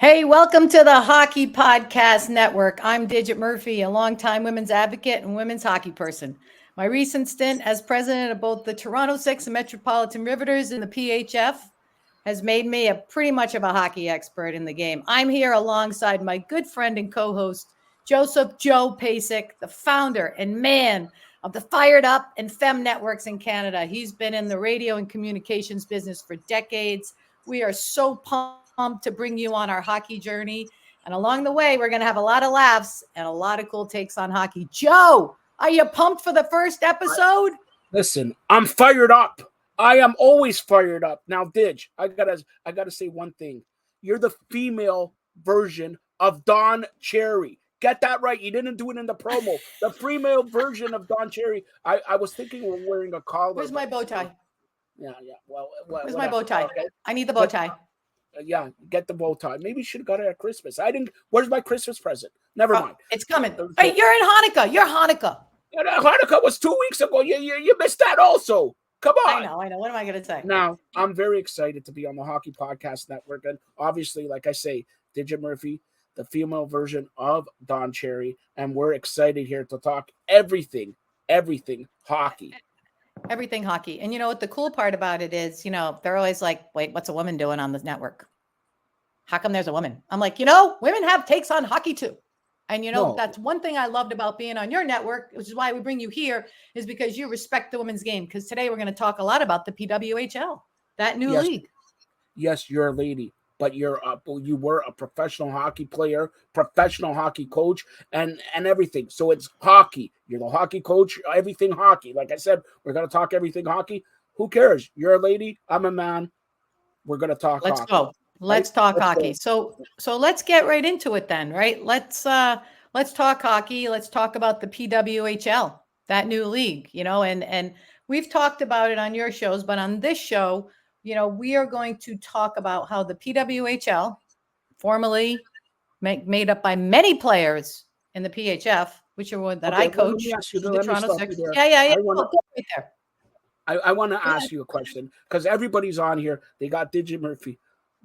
Hey, welcome to the Hockey Podcast Network. I'm Digit Murphy, a longtime women's advocate and women's hockey person. My recent stint as president of both the Toronto Six and Metropolitan Riveters in the PHF has made me pretty much of a hockey expert in the game. I'm here alongside my good friend and co-host, Joseph Joe Peisich, the founder and man of the Fired Up and Femme Networks in Canada. He's been in the radio and communications business for decades. We are so pumped to bring you on our hockey journey. And along the way, we're going to have a lot of laughs and a lot of cool takes on hockey. Joe, are you pumped for the first episode? Listen, I'm fired up. I am always fired up. Now, Dig, I gotta say one thing. You're the female version of Don Cherry. Get that right. You didn't do it in the promo. The female version of Don Cherry. I was thinking we're wearing a collar. Where's my bow tie? Yeah. Well, where's my bow tie? Okay. I need the bow tie. Yeah, get the bow tie. Maybe you should have got it at Christmas. I didn't. Where's my Christmas present? Never mind. It's coming. Hey, you're in Hanukkah. You're Hanukkah. Yeah, Hanukkah was 2 weeks ago. You missed that also. Come on. I know. What am I going to say? Now, I'm very excited to be on the Hockey Podcast Network. And obviously, like I say, Digit Murphy, the female version of Don Cherry. And we're excited here to talk everything hockey. Everything hockey. And you know what the cool part about it is, they're always like, wait, what's a woman doing on this network? How come there's a woman? I'm like, women have takes on hockey too. And, that's one thing I loved about being on your network, which is why we bring you here, is because you respect the women's game. Because today we're going to talk a lot about the PWHL, that new league. Yes, you're a lady, but you were a professional hockey player, professional hockey coach, and everything. So it's hockey. You're the hockey coach, everything hockey. Like I said, we're going to talk everything hockey. Who cares? You're a lady. I'm a man. We're going to talk hockey. Let's go. Let's talk hockey. So let's get right into it then, right? Let's talk hockey. Let's talk about the PWHL, that new league, and we've talked about it on your shows, but on this show, we are going to talk about how the PWHL, formerly made up by many players in the PHF, which are one that I coach, the Toronto Six. Yeah. I want to ask you a question because everybody's on here. They got Digit Murphy.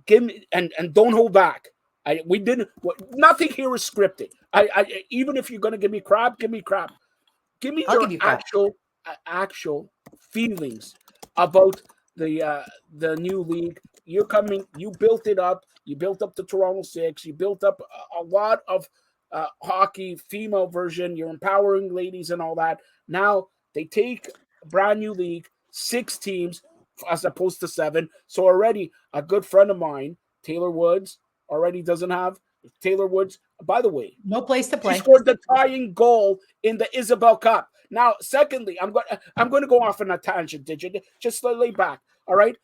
Give me and don't hold back. Nothing here is scripted. I even if you're gonna give me crap, give me crap. Give me your actual feelings about the new league. You built it up. You built up the Toronto Six. You built up a lot of hockey, female version. You're empowering ladies and all that. Now they take a brand new league, 6 teams as opposed to 7. So already a good friend of mine, Taylor Woods, already doesn't have Taylor Woods. By the way, no place to play. She scored the tying goal in the Isabel Cup. Now, secondly, I'm going to go off on a tangent. Digit, just lay back. All right,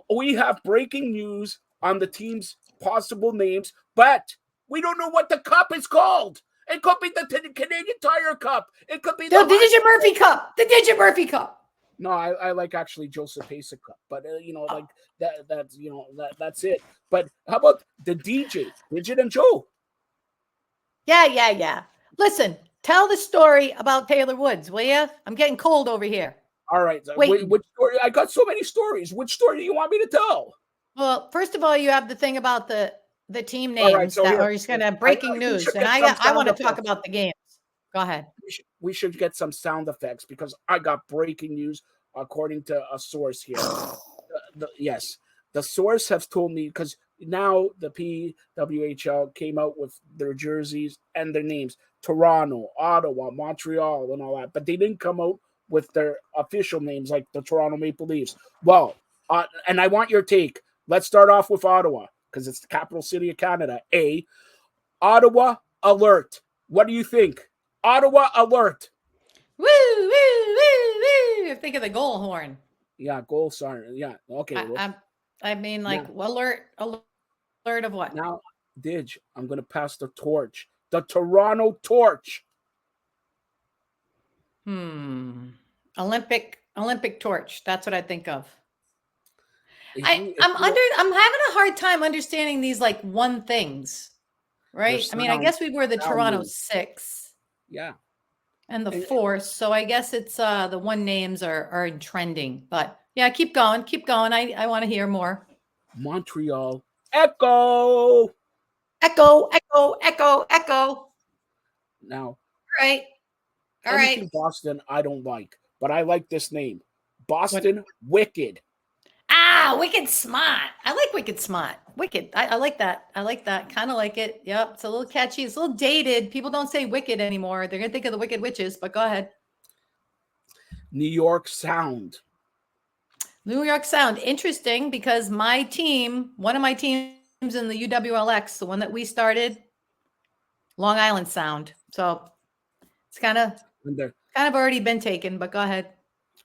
we have breaking news on the team's possible names, but we don't know what the cup is called. It could be the Canadian Tire Cup. It could be the Digit Murphy Cup. The Digit Murphy Cup. No, I like actually Joseph Peisich Cup, but like that's that's it. But how about the Digit and Joe? Yeah. Listen, tell the story about Taylor Woods, will you? I'm getting cold over here. All right. Wait, which story? I got so many stories. Which story do you want me to tell? Well, first of all, you have the thing about the team names right, so that are just going to have breaking news, and I want to talk about the games. Go ahead. We should get some sound effects because I got breaking news according to a source here. Yes, the source has told me because now the PWHL came out with their jerseys and their names: Toronto, Ottawa, Montreal, and all that. But they didn't come out with their official names like the Toronto Maple Leafs. Well, and I want your take. Let's start off with Ottawa because it's the capital city of Canada. Ottawa alert. What do you think? Ottawa alert. Woo, woo, woo, woo. Think of the goal horn. Yeah, goal siren. Yeah. Okay. Alert of what? Now, Dig, I'm going to pass the torch. The Toronto torch. Olympic torch. That's what I think of. I'm having a hard time understanding these like one things, right? I mean, I guess we were the Toronto Six. Yeah. And the Force. So I guess it's the one names are in trending. But yeah, keep going. I want to hear more. Montreal Echo. Echo, echo, echo, echo. All Now, right. All anything right. Boston, I don't like, but I like this name, Boston Wicked. Ah, Wicked Smart. I like Wicked Smart. Wicked. I like that. I like that. Kind of like it. Yep. It's a little catchy. It's a little dated. People don't say Wicked anymore. They're going to think of the Wicked Witches, but go ahead. New York Sound. New York Sound. Interesting because my team, one of my teams in the UWLX, the one that we started, Long Island Sound. So it's kind of already been taken, but go ahead.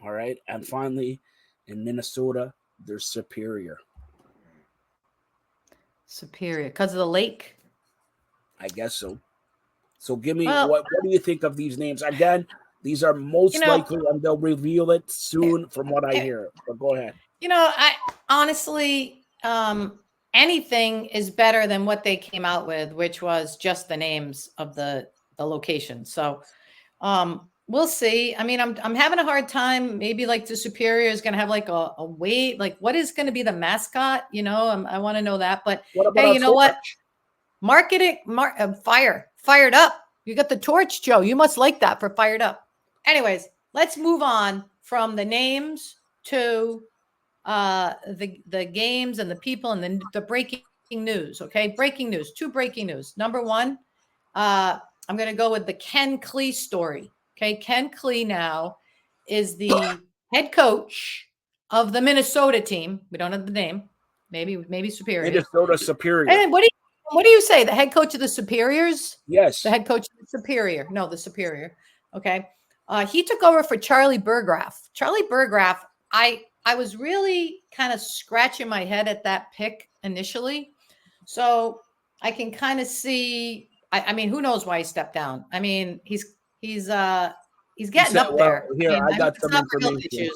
All right. And finally, in Minnesota, there's Superior. Superior. Because of the lake? I guess so. So give me, what do you think of these names? Again, these are most likely, and they'll reveal it soon from what I hear. But go ahead. I honestly, anything is better than what they came out with, which was just the names of the location. So we'll see. I mean, I'm having a hard time. Maybe like the Superior is going to have like a weight. Like, what is going to be the mascot? I want to know that. But hey, you know what? Marketing, fired up. You got the torch, Joe. You must like that for fired up. Anyways, let's move on from the names to the games and the people and the breaking news. Okay, breaking news. 2 breaking news. Number 1, I'm going to go with the Ken Klee story. Okay, Ken Klee now is the head coach of the Minnesota team. We don't have the name. Maybe Superior. Minnesota Superior. And what do you say? The head coach of the Superiors? Yes. The head coach of the Superior. No, the Superior. Okay. He took over for Charlie Burgraff. Charlie Burgraff, I was really kind of scratching my head at that pick initially. So I can kind of see, I mean, who knows why he stepped down? I mean, he's getting up there. Here, I got some information.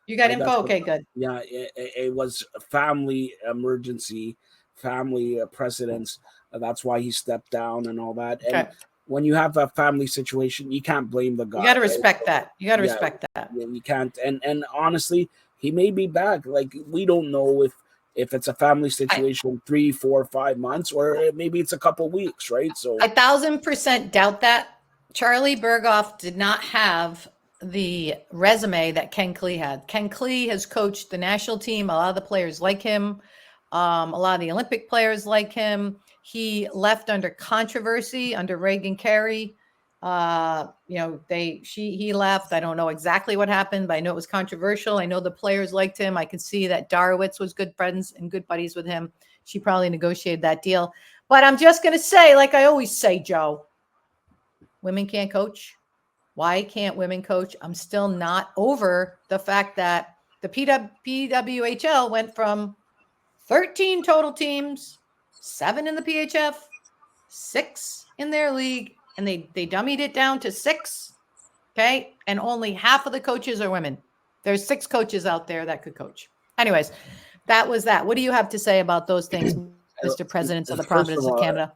You got info? Okay, good. Yeah, it was a family emergency, family precedence. That's why he stepped down and all that. And when you have a family situation, you can't blame the guy. You got to respect that. You got to respect that. Yeah, you can't. And honestly, he may be back. Like, we don't know if it's a family situation, 3, 4, 5 months, or maybe it's a couple weeks, right? So 1,000% doubt that. Charlie Burgraff did not have the resume that Ken Klee had. Ken Klee has coached the national team. A lot of the players like him. A lot of the Olympic players like him. He left under controversy under Reagan Carey. He left. I don't know exactly what happened, but I know it was controversial. I know the players liked him. I could see that Darwitz was good friends and good buddies with him. She probably negotiated that deal. But I'm just going to say, like I always say, Joe, women can't coach. Why can't women coach? I'm still not over the fact that the PWHL went from 13 total teams, 7 in the PHF, 6 in their league, and they dummied it down to 6. Okay. And only half of the coaches are women. There's 6 coaches out there that could coach. Anyways, that was that. What do you have to say about those things, Mr. President of the Province of Canada?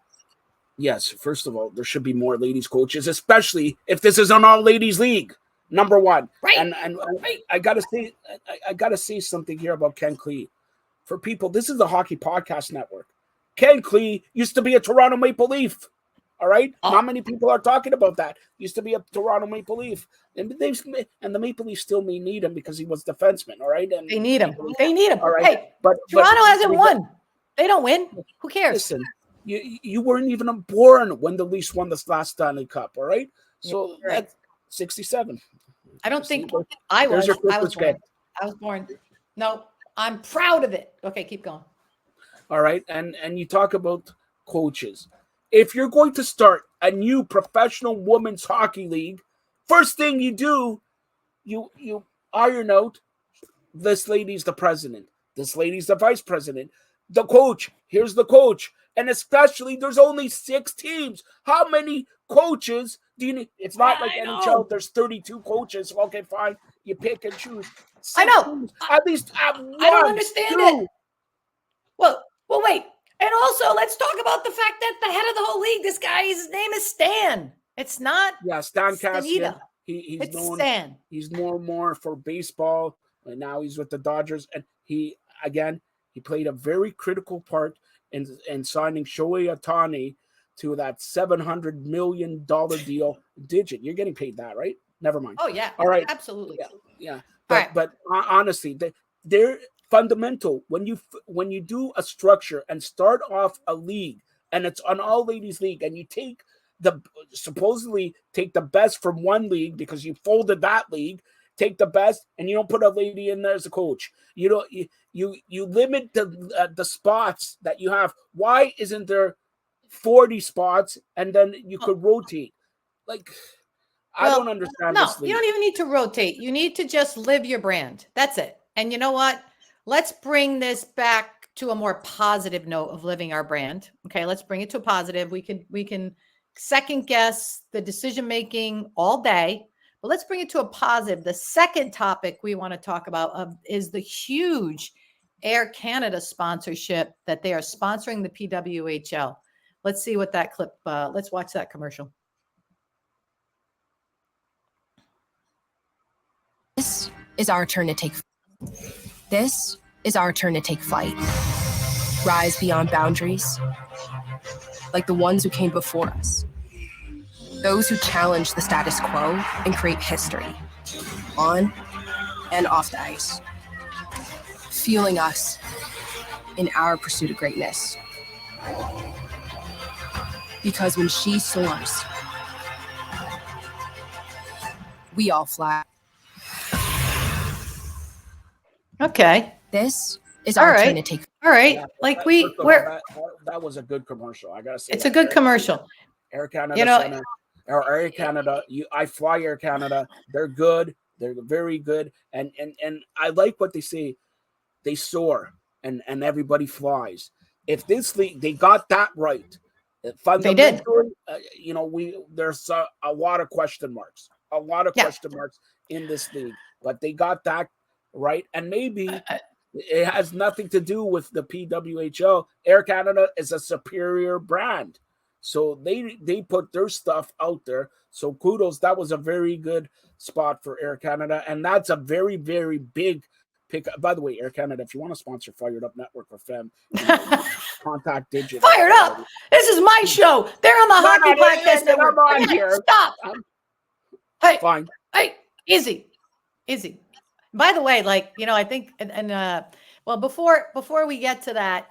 Yes. First of all, there should be more ladies coaches, especially if this is an all ladies league. Number 1. Right. And I gotta say something here about Ken Klee. For people, this is the Hockey Podcast Network. Ken Klee used to be a Toronto Maple Leaf. All right. Not many people are talking about that. Used to be a Toronto Maple Leaf. And the Maple Leafs still may need him because he was defenseman. All right. And they need him. They need him. All right. Hey, but Toronto hasn't won. They don't win. Who cares? Listen, you weren't even born when the Leafs won this last Stanley Cup. All right. So that's 67. I don't think I was. I was born. No, I'm proud of it. Okay, keep going. All right. And you talk about coaches. If you're going to start a new professional women's hockey league, first thing you do, you iron out, this lady's the president, this lady's the vice president, the coach, here's the coach. And especially, there's only 6 teams. How many coaches do you need? It's not like NHL, there's 32 coaches. Okay, fine. You pick and choose. I know. Teams, at least have 1, I don't understand 2. it. Well, wait. And also, let's talk about the fact that the head of the whole league, this guy, his name is Stan. It's not Stan Kassian. It's known, Stan. He's more for baseball, and now he's with the Dodgers. And he played a very critical part in signing Shohei Ohtani to that $700 million deal. Digit, you're getting paid that, right? Never mind. Oh yeah. All right. Absolutely. Yeah. All But honestly, they're fundamental when you do a structure and start off a league, and it's an all ladies league, and you supposedly take the best from one league because you folded that league, take the best, and you don't put a lady in there as a coach. You limit the spots that you have. Why isn't there 40 spots and then you could rotate? Like, I don't understand. No, this league. You don't even need to rotate. You need to just live your brand. That's it. And you know what? Let's bring this back to a more positive note of living our brand. Okay, let's bring it to a positive. We can second guess the decision making all day, but let's bring it to a positive. The second topic we want to talk about is the huge Air Canada sponsorship that they are sponsoring the PWHL. Let's see what that clip. Let's watch that commercial. This is our turn to take. This is our turn to take flight. Rise beyond boundaries, like the ones who came before us. Those who challenge the status quo and create history, on and off the ice. Fueling us in our pursuit of greatness. Because when she soars, we all fly. Okay. This is our turn to take. All right. Yeah, like that was a good commercial. I gotta say, it's a good commercial. Air Canada, Air Canada. I fly Air Canada. They're good. They're very good. And I like what they say. They soar and everybody flies. If this league, they got that right. They did. There's a lot of question marks. A lot of question marks in this league, but they got that right. And maybe it has nothing to do with the PWHL. Air Canada is a superior brand. So they put their stuff out there. So kudos. That was a very good spot for Air Canada. And that's a very, very big pick. By the way, Air Canada, if you want to sponsor Fired Up Network or FEM, contact Digit. Fired Up. This is my show. They're on the Hockey Podcast Network. I'm on here. Stop. Hey, fine. Hey, easy. By the way, I think, well, before we get to that,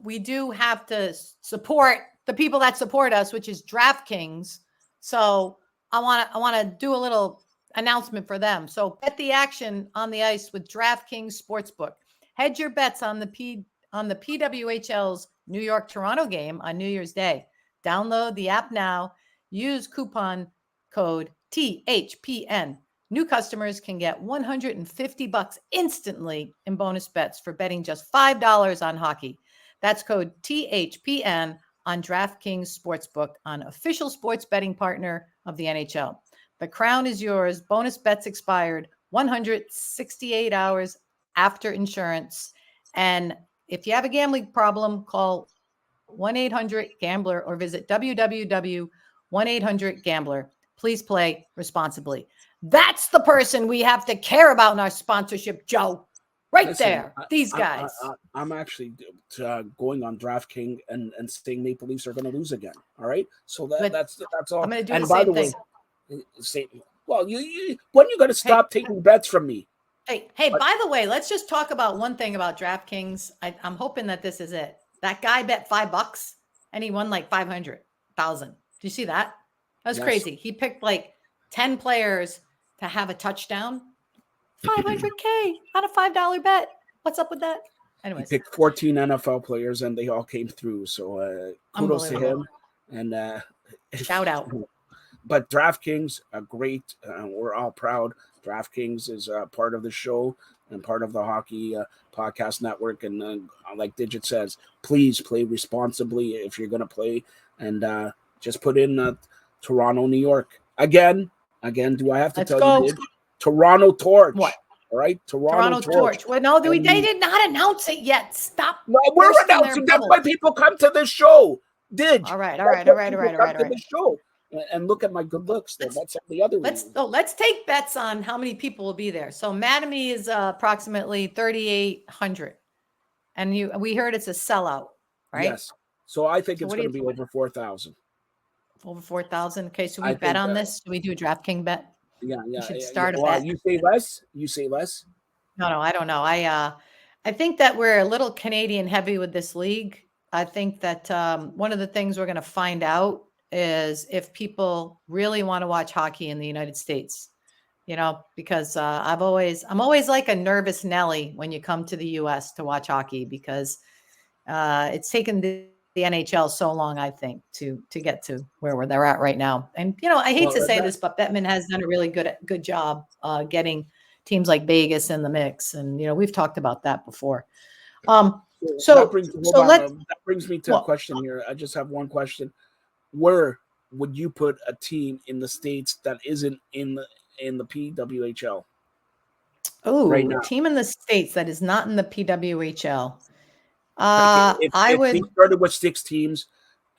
we do have to support the people that support us, which is DraftKings. So I want to do a little announcement for them. So bet the action on the ice with DraftKings Sportsbook. Hedge your bets on the PWHL's New York-Toronto game on New Year's Day. Download the app now. Use coupon code THPN. New customers can get $150 instantly in bonus bets for betting just $5 on hockey. That's code THPN on DraftKings Sportsbook, on official sports betting partner of the NHL. The crown is yours. Bonus bets expired 168 hours after insurance. And if you have a gambling problem, call 1-800-GAMBLER or visit www.1800-GAMBLER. Please play responsibly. That's the person we have to care about in our sponsorship, Joe. There. These guys. I'm actually going on DraftKings and saying Maple Leafs are going to lose again. All right. So that's all. I'm going to do and the by same the thing. Way, when are you going to stop taking bets from me? Hey, by the way, let's just talk about one thing about DraftKings. I'm hoping that this is it. That guy bet $5 and he won like 500,000. Do you see that? That was crazy. He picked like 10 players to have a touchdown. $500K on a $5 bet. What's up with that? Anyways, he picked 14 NFL players and they all came through. So kudos to him. And shout out. But DraftKings, great. We're all proud. DraftKings is part of the show and part of the Hockey Podcast Network. And like Digit says, please play responsibly if you're going to play. And just put in Toronto, New York. Again, do I have to tell you? Toronto Torch. What? All right, Toronto Torch. Well, no, they did not announce it yet. Stop. No, we're announcing. That's why people come to this show. All right. To this show and look at my good looks. That's the other. Let's take bets on how many people will be there. So Mattamy is approximately 3,800, and we heard it's a sellout. right? Yes. So I think So it's what do going to you be over 4,000. Over 4,000. Okay, so we I bet think on that. this. Do we do a DraftKings bet? Yeah, We yeah, should yeah. start a Well, bet. you say less. You say less. No, I don't know. I think that we're a little Canadian heavy with this league. I think that one of the things we're going to find out is if people really want to watch hockey in the United States. Because I'm always like a nervous Nelly when you come to the U.S. to watch hockey because it's taken the NHL so long, I think, to get to where they're at right now. And I hate to say this, but Bettman has done a really good job getting teams like Vegas in the mix, and we've talked about that before. That brings me to a question here. I just have one question: where would you put a team in the States that isn't in the PWHL? Right now, a team in the States that is not in the PWHL. If they started with 6 teams,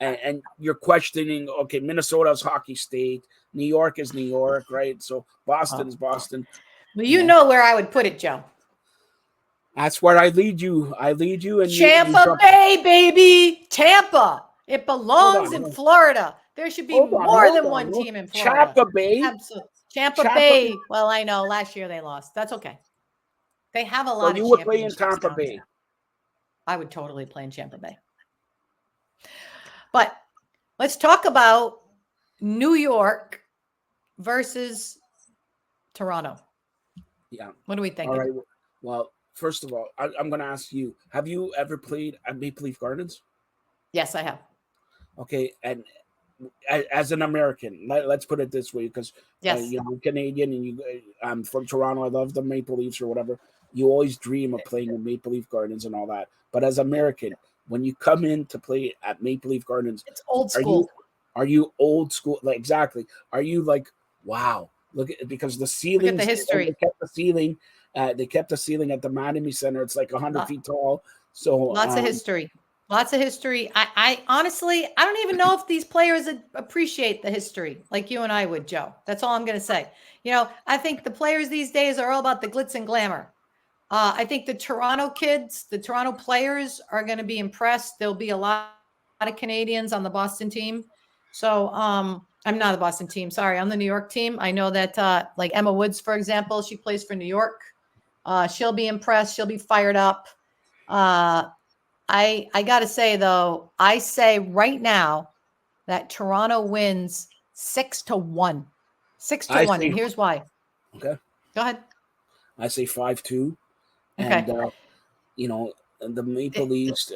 and you're questioning, okay, Minnesota's hockey state, New York is New York, right? So Boston is Boston. Well, you know where I would put it, Joe. That's where I lead you. And Tampa Bay, baby. Tampa. It belongs in Florida. There should be more than one team in Florida. Tampa Bay. Absolutely. Tampa Bay. Well, I know last year they lost. That's okay. They have a lot of. You would play in Tampa Bay. I would totally play in Tampa Bay. But let's talk about New York versus Toronto. Yeah. What do we think? All right. Well, first of all, I'm going to ask you: have you ever played at Maple Leaf Gardens? Yes, I have. Okay, and as an American, let's put it this way, because I'm Canadian and I'm from Toronto. I love the Maple Leafs or whatever. You always dream of playing in Maple Leaf Gardens and all that. But as American, when you come in to play at Maple Leaf Gardens, it's old school. Are you old school? Like, exactly. Are you like, wow? Look at, because the ceiling. Look at the history. They kept the ceiling. They kept the ceiling at the Mattamy Center. It's like 100 feet tall. So lots of history. Lots of history. I honestly, I don't even know if these players appreciate the history like you and I would, Joe. That's all I'm going to say. I think the players these days are all about the glitz and glamour. I think the Toronto kids, the Toronto players are going to be impressed. There'll be a lot of Canadians on the Boston team. So I'm not the Boston team. Sorry, I'm the New York team. I know that like Emma Woods, for example, she plays for New York. She'll be impressed. She'll be fired up. I got to say, though, I say right now that Toronto wins 6-1. 6-1. And here's why. Okay. Go ahead. I say 5-2. Okay. And the Maple Leafs,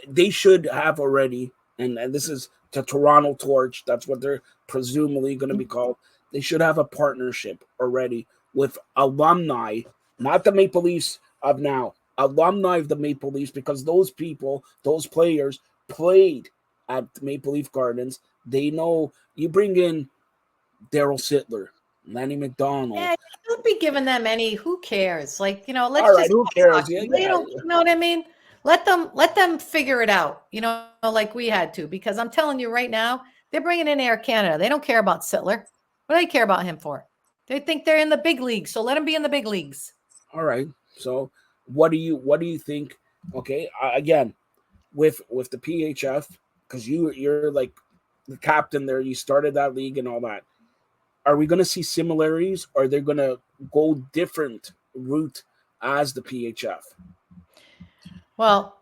they should have already, and this is the Toronto Torch. That's what they're presumably going to be called. They should have a partnership already with alumni, not the Maple Leafs of now, alumni of the Maple Leafs, because those people, those players played at Maple Leaf Gardens. They know. You bring in Daryl Sittler, Lanny McDonald. Yeah, don't be giving them any. Who cares? Like, let's all right, just. Who cares? They don't. You know what I mean? Let them figure it out. Like we had to, because I'm telling you right now, they're bringing in Air Canada. They don't care about Sittler. What do they care about him for? They think they're in the big leagues, so let them be in the big leagues. All right. So, what do you think? Okay, again, with the PHF, because you're like the captain there. You started that league and all that. Are we going to see similarities, or are they going to go different route as the PHF? Well,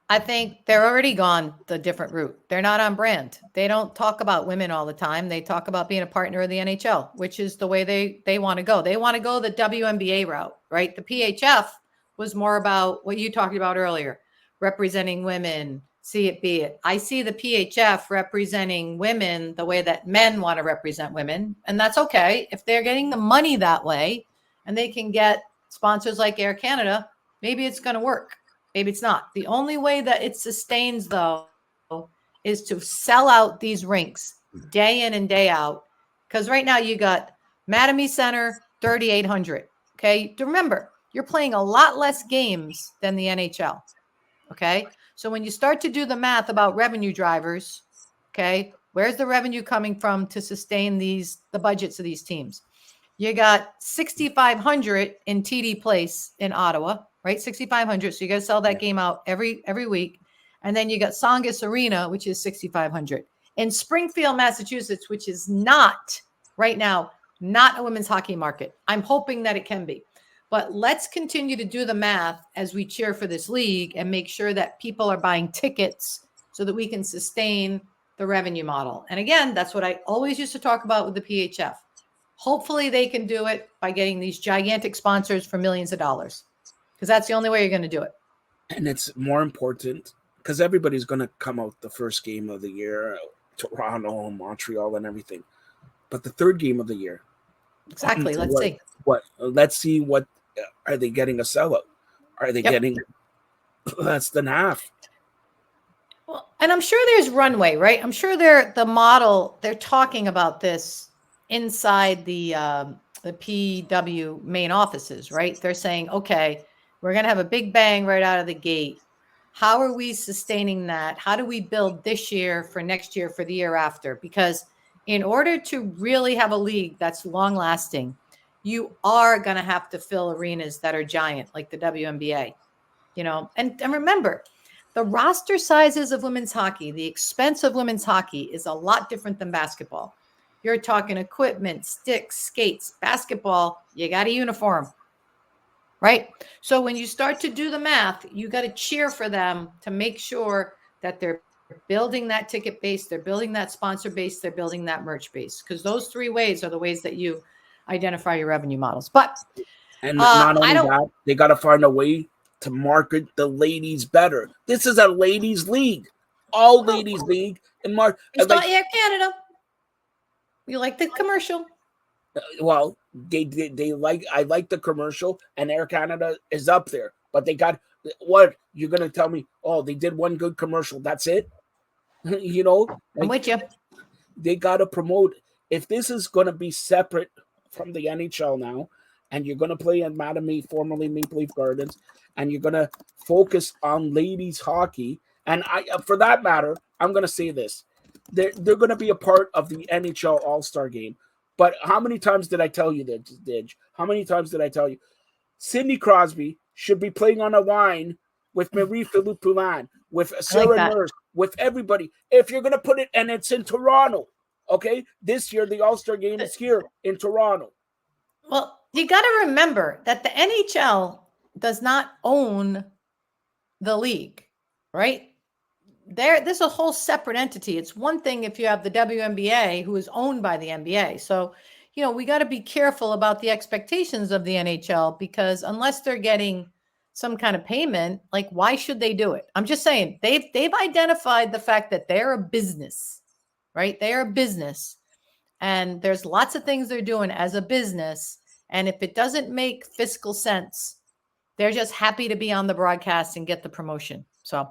I think they're already gone the different route. They're not on brand. They don't talk about women all the time. They talk about being a partner of the NHL, which is the way they want to go. They want to go the WNBA route, right? The PHF was more about what you talked about earlier, representing women, see it, be it. I see the PHF representing women the way that men want to represent women. And that's okay. If they're getting the money that way and they can get sponsors like Air Canada, maybe it's going to work. Maybe it's not. The only way that it sustains, though, is to sell out these rinks day in and day out. Because right now you got Mattamy Center, 3,800. Okay. Remember, you're playing a lot less games than the NHL. Okay. So when you start to do the math about revenue drivers, okay, where's the revenue coming from to sustain the budgets of these teams? You got 6,500 in TD Place in Ottawa, right? 6,500. So you got to sell that game out every week. And then you got Songus Arena, which is 6,500. In Springfield, Massachusetts, which is not right now, not a women's hockey market. I'm hoping that it can be. But let's continue to do the math as we cheer for this league and make sure that people are buying tickets so that we can sustain the revenue model. And again, that's what I always used to talk about with the PHF. Hopefully they can do it by getting these gigantic sponsors for millions of dollars, because that's the only way you're going to do it. And it's more important because everybody's going to come out the first game of the year, Toronto, Montreal, and everything. But the third game of the year. Exactly. Let's see. Let's see what are they getting a sellout? Are they getting less than half? Well, and I'm sure there's runway, right? I'm sure they're talking about this inside the PW main offices, right? They're saying, okay, we're going to have a big bang right out of the gate. How are we sustaining that? How do we build this year for next year for the year after? Because in order to really have a league that's long lasting, you are going to have to fill arenas that are giant, like the WNBA, and remember, the roster sizes of women's hockey, the expense of women's hockey is a lot different than basketball. You're talking equipment, sticks, skates. Basketball, you got a uniform, right? So when you start to do the math, you got to cheer for them to make sure that they're building that ticket base, they're building that sponsor base, they're building that merch base, because those three ways are the ways that you identify your revenue models. But not only that, they got to find a way to market the ladies better. This is a ladies league, all ladies league, and it's not Air Canada. You like the commercial? Well, they like, I like the commercial, and Air Canada is up there. But they got what you're gonna tell me? Oh, they did one good commercial. That's it. I'm with you. They gotta promote. If this is gonna be separate from the NHL now, and you're gonna play in Mattamy, formerly Maple Leaf Gardens, and you're gonna focus on ladies hockey, and for that matter, I'm gonna say this. They're going to be a part of the NHL All-Star game. But how many times did I tell you that, Didge? How many times did I tell you? Sidney Crosby should be playing on a line with Marie-Philippe Poulin, with Sarah Nurse, with everybody. If you're going to put it, and it's in Toronto, okay? This year, the All-Star game is here in Toronto. Well, you got to remember that the NHL does not own the league, right? This is a whole separate entity. It's one thing if you have the WNBA, who is owned by the NBA. So, we got to be careful about the expectations of the NHL, because unless they're getting some kind of payment, like, why should they do it? I'm just saying they've identified the fact that they're a business, right? They are a business, and there's lots of things they're doing as a business. And if it doesn't make fiscal sense, they're just happy to be on the broadcast and get the promotion. So.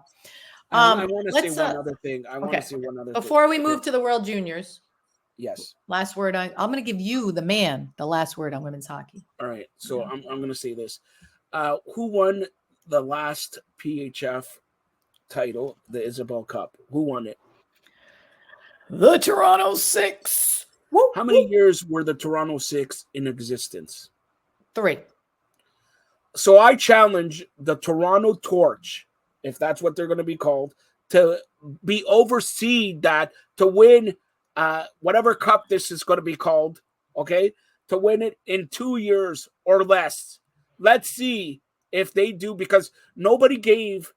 I want to say one other thing. Before we move to the World Juniors. Yes. Last word. I'm going to give you, the last word on women's hockey. All right. So I'm going to say this. Who won the last PHF title, the Isabel Cup? Who won it? The Toronto Six. How many years were the Toronto Six in existence? 3. So I challenge the Toronto Torch, if that's what they're going to be called, to be oversee that, to win whatever cup this is going to be called, okay, to win it in 2 years or less. Let's see if they do, because nobody gave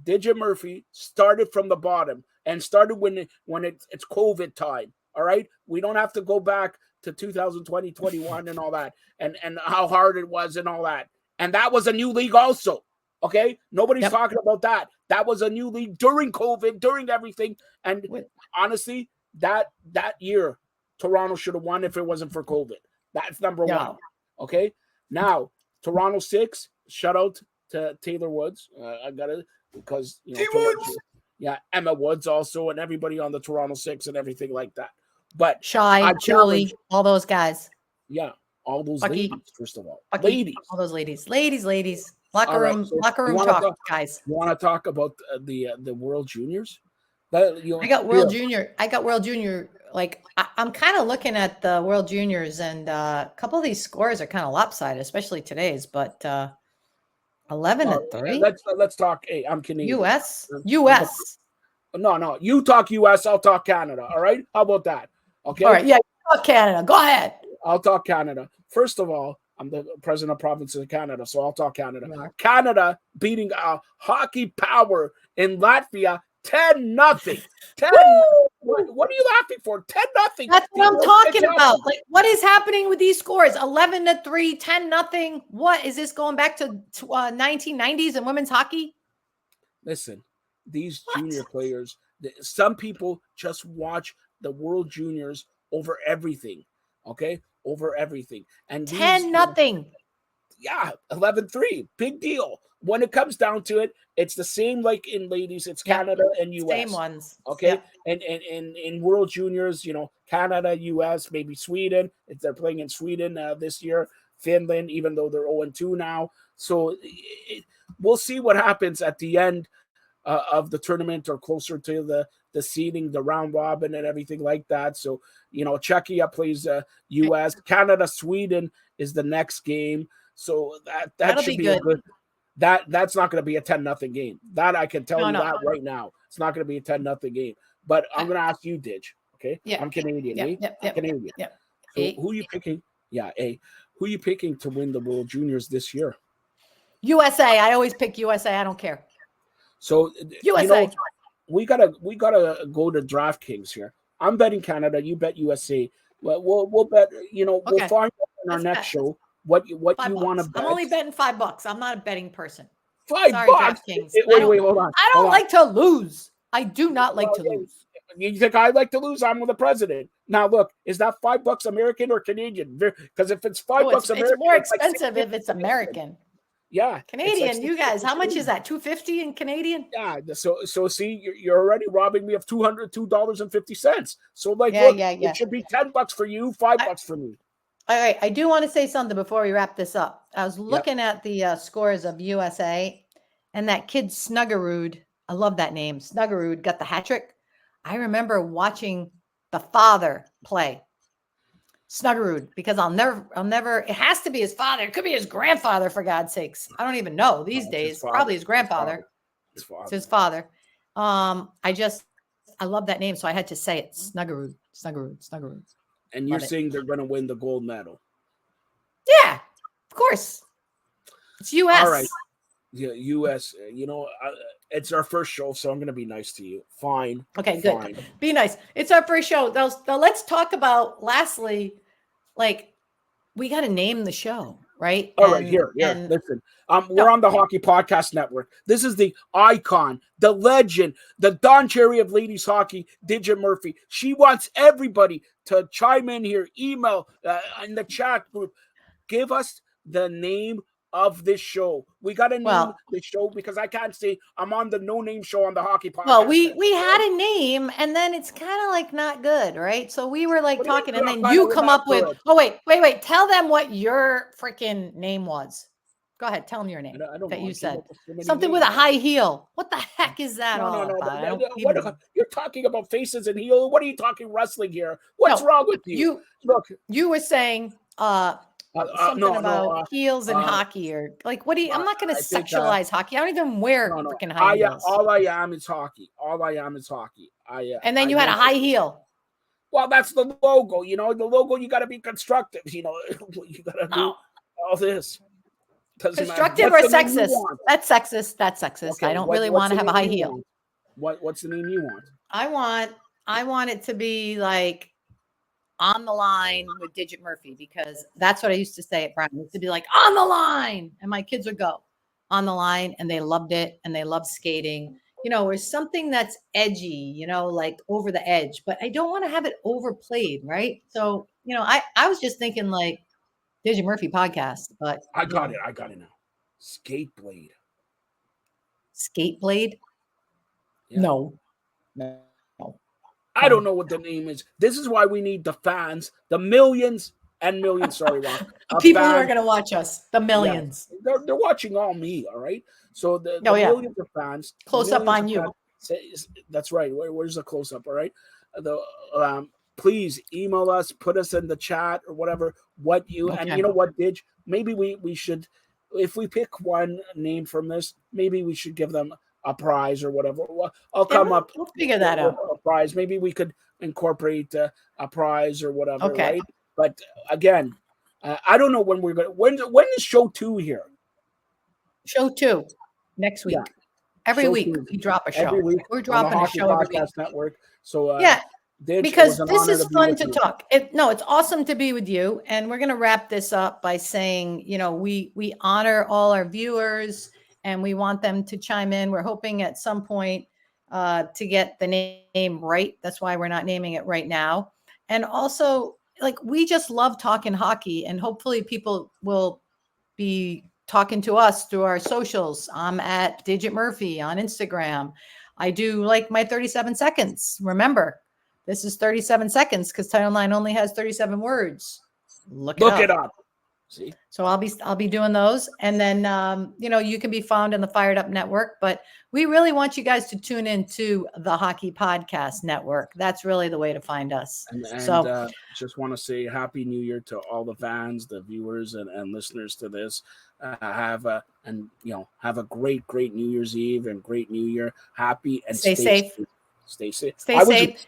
Digit Murphy, started from the bottom and started when it's COVID time, all right? We don't have to go back to 2020, 21 and all that, and how hard it was and all that. And that was a new league also. Okay, nobody's talking about that. That was a new league during COVID, during everything. And honestly, that year, Toronto should have won if it wasn't for COVID. That's number one. Okay, now Toronto 6. Shout out to Taylor Woods. I got it because Woods. Yeah, Emma Woods also, and everybody on the Toronto 6 and everything like that. But Shy, Julie, all those guys. Yeah, all those Bucky. ladies. First of all, Bucky, ladies, all those ladies. Locker room talk, guys. You want to talk about the World Juniors? I got World Junior. Like, I'm kind of looking at the World Juniors, and a couple of these scores are kind of lopsided, especially today's. But 11-3. Let's talk. Hey, I'm Canadian. U.S. No. You talk U.S. I'll talk Canada. All right. How about that? Okay. All right. Yeah. You talk Canada. Go ahead. I'll talk Canada. First of all, I'm the president of province of Canada, so I'll talk Canada. Yeah. Canada beating hockey power in Latvia 10-0. 10. What are you laughing for? 10-0. That's what I'm talking about. Like, what is happening with these scores? 11-3, 10-0. What is this going back to 1990s and women's hockey? Listen, these junior players, some people just watch the World Juniors over everything. Okay, over everything. And 10-0. Yeah, 11-3, big deal. When it comes down to it, it's the same like in ladies. It's Canada and U.S. Same ones. Okay, and in World Juniors, Canada, U.S., maybe Sweden. If they're playing in Sweden this year, Finland, even though they're 0-2 now. So we'll see what happens at the end of the tournament or closer to the seeding, the round robin, and everything like that. So Czechia plays U.S., Canada, Sweden is the next game. So that should be a good. That's not going to be a 10-0 game. That I can tell you that right now. It's not going to be a 10-0 game. But I'm going to ask you, Didge. Okay? Yeah. I'm Canadian. I'm Canadian. Yeah. So who are you picking? Yeah, who are you picking to win the World Juniors this year? USA. I always pick USA. I don't care. So USA. We gotta go to DraftKings here. I'm betting Canada. You bet USA. We'll bet. We'll find out in our next show what you want to bet. I'm only betting $5. I'm not a betting person. $5. Sorry, DraftKings. Wait, hold on. I don't like to lose. I do not like to lose. You think I like to lose? I'm the president. Now look, is that $5 American or Canadian? Because if it's $5 American, it's more expensive if it's American. Yeah, Canadian. You guys, how much is that? $2.50 in Canadian? Yeah. So see, you're already robbing me of $202.50. So look, it should be $10 for you, $5 for me. All right. I do want to say something before we wrap this up. I was looking at the scores of USA, and that kid Snuggerud. I love that name. Snuggerud got the hat trick. I remember watching the father play Snuggerud because I'll never, it has to be his father. It could be his grandfather, for God's sakes. I don't even know these days. Probably his grandfather. It's his father. I love that name. So I had to say it. Snuggerud. And you're saying they're going to win the gold medal? Yeah, of course. It's U.S. All right. Yeah, U.S. It's our first show, so I'm going to be nice to you. Fine. Okay, good. Fine. Be nice. It's our first show. Now let's talk about, lastly, we got to name the show, right? All right, here. Listen, we're on the Hockey Podcast Network. This is the icon, the legend, the Don Cherry of ladies hockey, Didge Murphy. She wants everybody to chime in here, email in the chat group. Give us the name of this show. We got to name the show because I can't say I'm on the no name show on the Hockey Podcast. Well, we had a name and then it's kind of not good, right? So we were talking and then you come up with, wait. Tell them what your freaking name was. Go ahead. Tell them your name that you said. Something with a high heel. What the heck is that all about? You're talking about faces and heel. What are you talking wrestling here? What's wrong with you? Look, you were saying, something about heels and hockey or what do you, I'm not going to sexualize hockey. I don't even wear freaking high heels. All I am is hockey. And then you had a high heel. Well, that's the logo, the logo, you got to be constructive, you got to do all this. Constructive or sexist? That's sexist. Okay, I don't really want to have a high heel. What's the name you want? I want it to be on the line with Didge Murphy, because that's what I used to say at Brown. It used to be on the line, and my kids would go on the line, and they loved it, and they loved skating. Or something that's edgy, over the edge, but I don't want to have it overplayed, right? So, I was just thinking Didge Murphy podcast, but I got it now. Skateblade. Skatebladed? Yeah. No. I don't know what the name is. This is why we need the fans, the millions and millions. Sorry, Ron. People who are going to watch us, the millions. Yeah, they're watching all me. All right. So the millions of fans. Close up on you. That's right. Where's the close up? All right. Please email us, put us in the chat or whatever. And you know what, Didge? Maybe we should if we pick one name from this, maybe we should give them a prize or whatever. I'll come up. We'll figure that out. A prize. Maybe we could incorporate a prize or whatever. Okay. Right. But again, I don't know when we're going. When is show 2 here? Show 2 next week. Yeah. Every Show week 2. we drop a show. Every week We're dropping a show every week. Network. So yeah. Because this is fun to to talk. It's awesome to be with you. And we're going to wrap this up by saying, we honor all our viewers and we want them to chime in. We're hoping at some point to get the name right. That's why we're not naming it right now. And also, we just love talking hockey, and hopefully people will be talking to us through our socials. I'm at Digit Murphy on Instagram. I do my 37 seconds. Remember, this is 37 seconds because Title IX only has 37 words. Look it up. See? So I'll be doing those. And then, you can be found in the Fired Up Network, but we really want you guys to tune into the Hockey Podcast Network. That's really the way to find us. And so just want to say Happy New Year to all the fans, the viewers and listeners to this. Have a great New Year's Eve and great New Year. Happy and stay safe. Stay safe. Stay safe.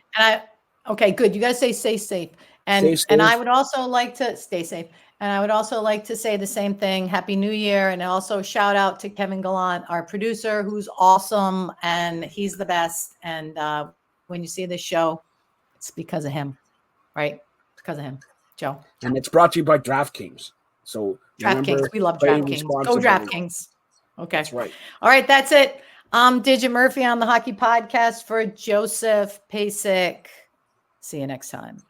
Okay, good. You got to stay safe. And I would also like to stay safe. And I would also like to say the same thing. Happy New Year. And also shout out to Kevin Gallant, our producer, who's awesome. And he's the best. And when you see this show, it's because of him, right? Because of him, Joe. And it's brought to you by DraftKings. So DraftKings. We love DraftKings. Go DraftKings. Okay. That's right. All right. That's it. I'm Digit Murphy on the Hockey Podcast for Joseph Peisich. See you next time.